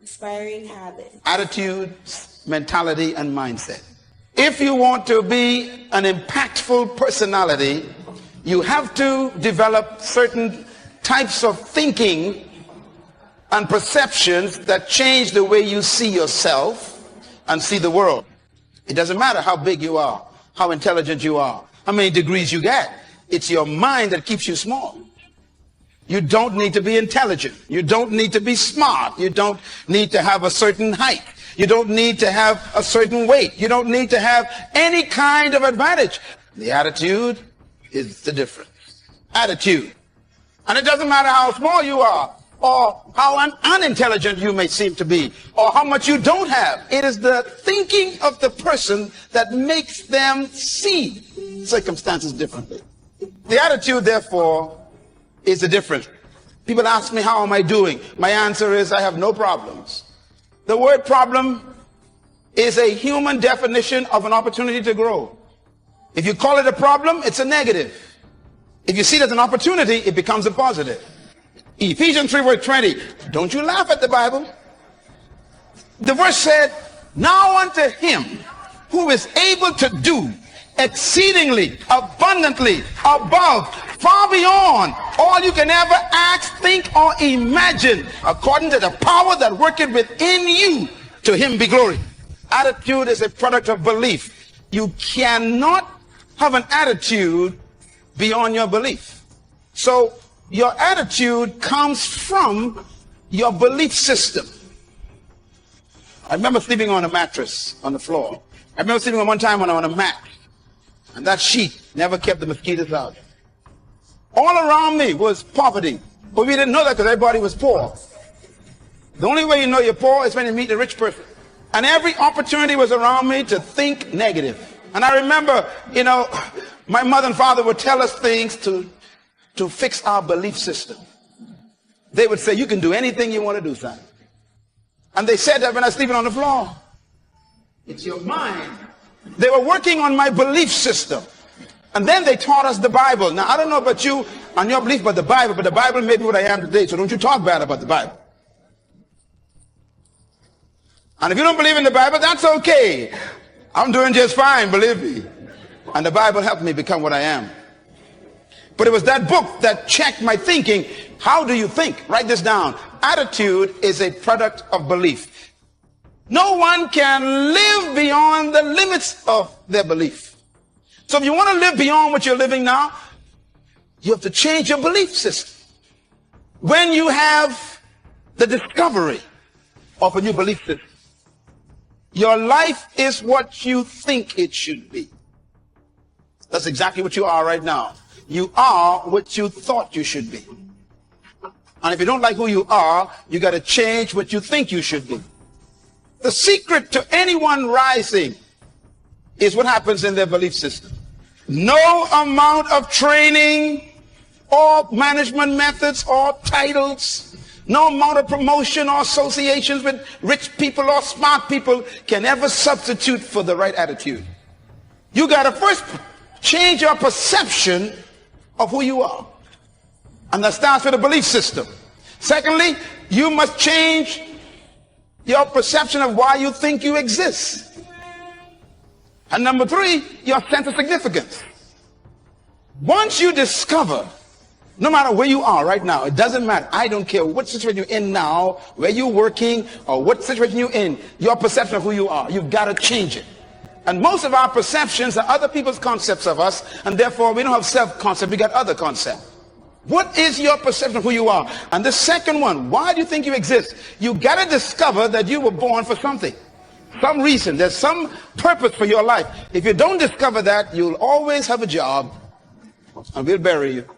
Inspiring habit. Attitude, mentality, and mindset. If you want to be an impactful personality, you have to develop certain types of thinking and perceptions that change the way you see yourself and see the world. It doesn't matter how big you are, how intelligent you are, how many degrees you get. It's your mind that keeps you small. You don't need to be intelligent. You don't need to be smart. You don't need to have a certain height. You don't need to have a certain weight. You don't need to have any kind of advantage. The attitude is the difference. Attitude. And it doesn't matter how small you are, or how unintelligent you may seem to be, or how much you don't have. It is the thinking of the person that makes them see circumstances differently. The attitude, therefore, is the difference. People ask me, how am I doing? My answer is, I have no problems. The word problem is a human definition of an opportunity to grow. If you call it a problem, it's a negative. If you see it as an opportunity, it becomes a positive. Ephesians 3 verse 20. Don't you laugh at the Bible. The verse said, now unto him who is able to do exceedingly, abundantly, above, far beyond all you can ever ask, think, or imagine, according to the power that worketh within you, to him be glory. Attitude is a product of belief. You cannot have an attitude beyond your belief. So your attitude comes from your belief system. I remember sleeping on a mattress on the floor. I remember sleeping one time on a mat, and that sheet never kept the mosquitoes out. All around me was poverty, but we didn't know that because everybody was poor. The only way you know you're poor is when you meet a rich person. And every opportunity was around me to think negative. And I remember, my mother and father would tell us things to fix our belief system. They would say, you can do anything you want to do, son. And they said that when I was sleeping on the floor. It's your mind. They were working on my belief system. And then they taught us the Bible. Now, I don't know about you and your belief about the Bible made me what I am today, so don't you talk bad about the Bible. And if you don't believe in the Bible, that's okay. I'm doing just fine, believe me. And the Bible helped me become what I am. But it was that book that checked my thinking. How do you think? Write this down. Attitude is a product of belief. No one can live beyond the limits of their belief. So if you want to live beyond what you're living now, you have to change your belief system. When you have the discovery of a new belief system, your life is what you think it should be. That's exactly what you are right now. You are what you thought you should be. And if you don't like who you are, you got to change what you think you should be. The secret to anyone rising is what happens in their belief system. No amount of training or management methods or titles, no amount of promotion or associations with rich people or smart people can ever substitute for the right attitude. You got to first change your perception of who you are. And that starts with a belief system. Secondly, you must change your perception of why you think you exist. And number three, your sense of significance. Once you discover, no matter where you are right now, it doesn't matter. I don't care what situation you're in now, where you're working, or what situation you're in, your perception of who you are, you've got to change it. And most of our perceptions are other people's concepts of us, and therefore we don't have self-concept, we got other concepts. What is your perception of who you are? And the second one, why do you think you exist? You got to discover that you were born for something. Some reason, there's some purpose for your life. If you don't discover that, you'll always have a job, and we'll bury you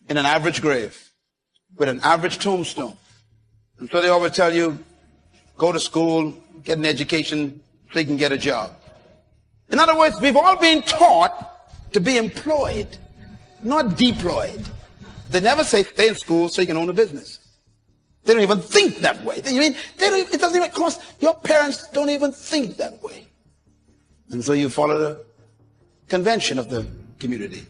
in an average grave with an average tombstone. And so they always tell you, go to school, get an education, so you can get a job. In other words, we've all been taught to be employed, not deployed. They never say stay in school so you can own a business. They don't even think that way. It doesn't even cross. Your parents don't even think that way. And so you follow the convention of the community.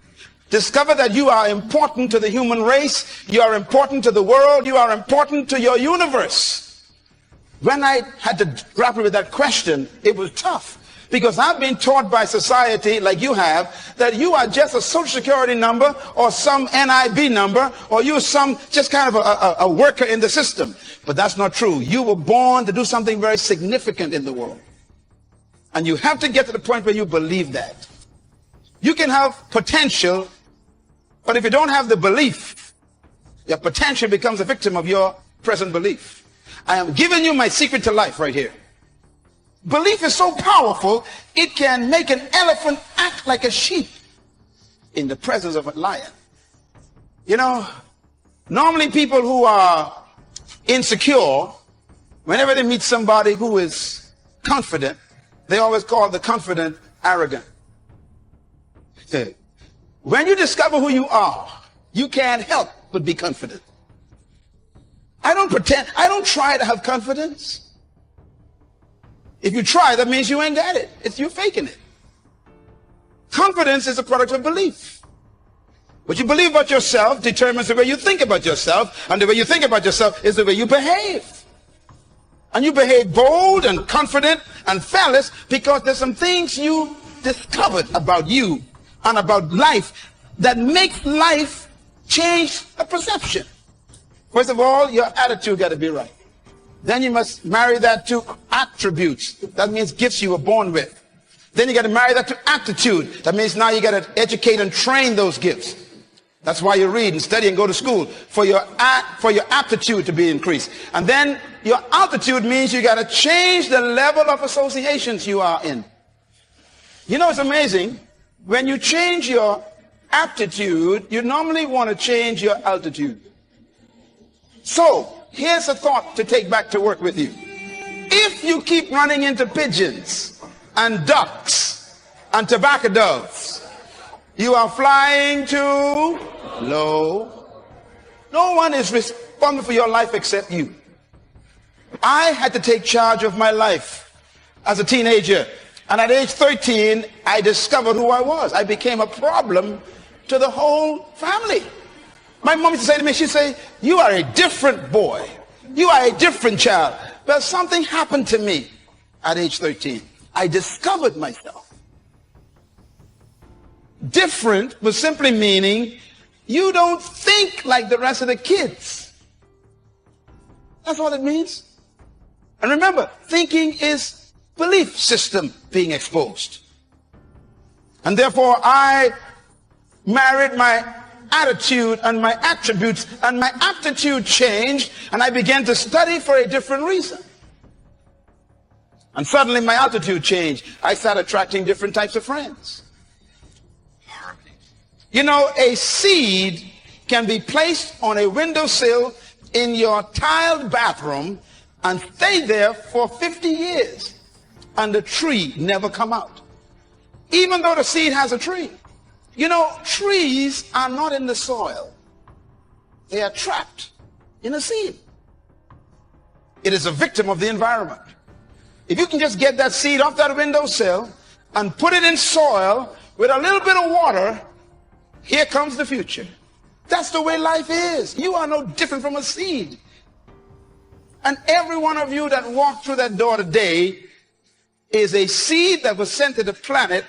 Discover that you are important to the human race. You are important to the world. You are important to your universe. When I had to grapple with that question, it was tough. Because I've been taught by society, like you have, that you are just a social security number or some NIB number, or you're some just kind of a worker in the system. But that's not true. You were born to do something very significant in the world. And you have to get to the point where you believe that. You can have potential, but if you don't have the belief, your potential becomes a victim of your present belief. I am giving you my secret to life right here. Belief is so powerful, it can make an elephant act like a sheep in the presence of a lion. You know, normally people who are insecure, whenever they meet somebody who is confident, they always call the confident arrogant. When you discover who you are, you can't help but be confident. I don't pretend, I don't try to have confidence. If you try, that means you ain't got it. You're faking it. Confidence is a product of belief. What you believe about yourself determines the way you think about yourself, and the way you think about yourself is the way you behave. And you behave bold and confident and fearless because there's some things you discovered about you and about life that makes life change a perception. First of all, your attitude got to be right. Then you must marry that to attributes. That means gifts you were born with. Then you got to marry that to aptitude. That means now you got to educate and train those gifts. That's why you read and study and go to school, for your aptitude to be increased. And then your altitude means you got to change the level of associations you are in. You know, it's amazing. When you change your aptitude, you normally want to change your altitude. So, here's a thought to take back to work with you. If you keep running into pigeons and ducks and tobacco doves, you are flying too low. No one is responsible for your life except you. I had to take charge of my life as a teenager. And at age 13, I discovered who I was. I became a problem to the whole family. My mom used to say to me, she'd say, you are a different boy. You are a different child. But something happened to me at age 13. I discovered myself. Different was simply meaning you don't think like the rest of the kids. That's all it means. And remember, thinking is belief system being exposed. And therefore, I married my attitude and my attributes, and my aptitude changed, and I began to study for a different reason. And suddenly my altitude changed. I started attracting different types of friends. You know, a seed can be placed on a windowsill in your tiled bathroom and stay there for 50 years, and the tree never come out, even though the seed has a tree. You know, trees are not in the soil. They are trapped in a seed. It is a victim of the environment. If you can just get that seed off that windowsill and put it in soil with a little bit of water, here comes the future. That's the way life is. You are no different from a seed. And every one of you that walked through that door today is a seed that was sent to the planet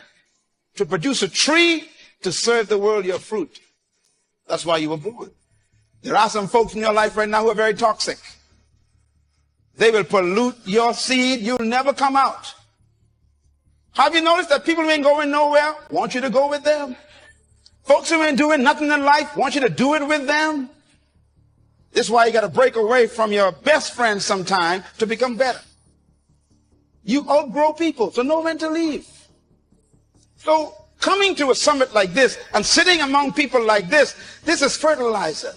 to produce a tree to serve the world your fruit. That's why you were born. There are some folks in your life right now who are very toxic. They will pollute your seed. You'll never come out. Have you noticed that people who ain't going nowhere want you to go with them? Folks who ain't doing nothing in life want you to do it with them. This is why you got to break away from your best friends sometime to become better. You outgrow people, so know when to leave. So coming to a summit like this and sitting among people like this is fertilizer.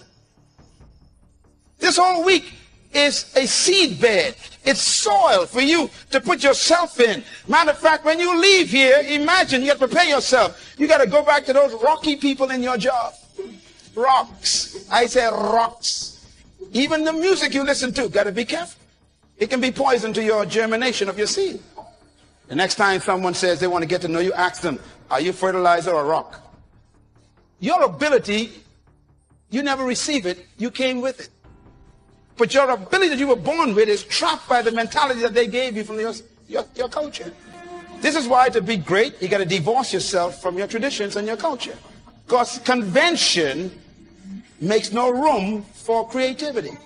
This whole week is a seed bed. It's soil for you to put yourself in. Matter of fact, when you leave here, imagine you got to prepare yourself. You got to go back to those rocky people in your job. Rocks. I say rocks. Even the music you listen to, got to be careful. It can be poison to your germination of your seed. The next time someone says they want to get to know you, ask them, are you fertilizer or rock? Your ability, you never receive it, you came with it. But your ability that you were born with is trapped by the mentality that they gave you from your culture. This is why to be great, you got to divorce yourself from your traditions and your culture. Because convention makes no room for creativity.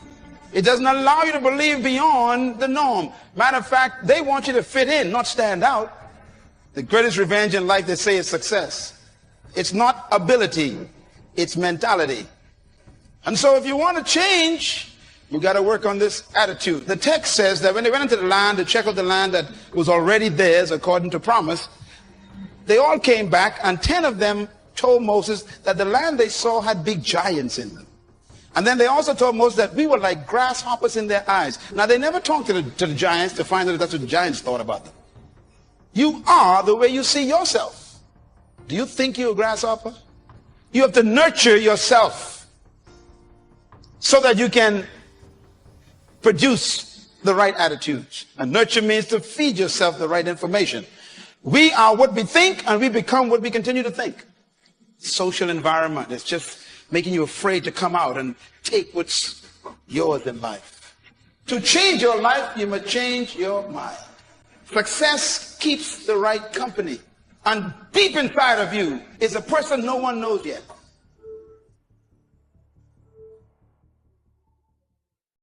It doesn't allow you to believe beyond the norm. Matter of fact, they want you to fit in, not stand out. The greatest revenge in life, they say, is success. It's not ability, it's mentality. And so if you want to change, you got to work on this attitude. The text says that when they went into the land to check out the land that was already theirs according to promise, they all came back, and 10 of them told Moses that the land they saw had big giants in them. And then they also told Moses that we were like grasshoppers in their eyes. Now, they never talked to the giants to find out if that's what the giants thought about them. You are the way you see yourself. Do you think you're a grasshopper? You have to nurture yourself so that you can produce the right attitudes. And nurture means to feed yourself the right information. We are what we think, and we become what we continue to think. Social environment is just making you afraid to come out and take what's yours in life. To change your life, you must change your mind. Success keeps the right company. And deep inside of you is a person no one knows yet.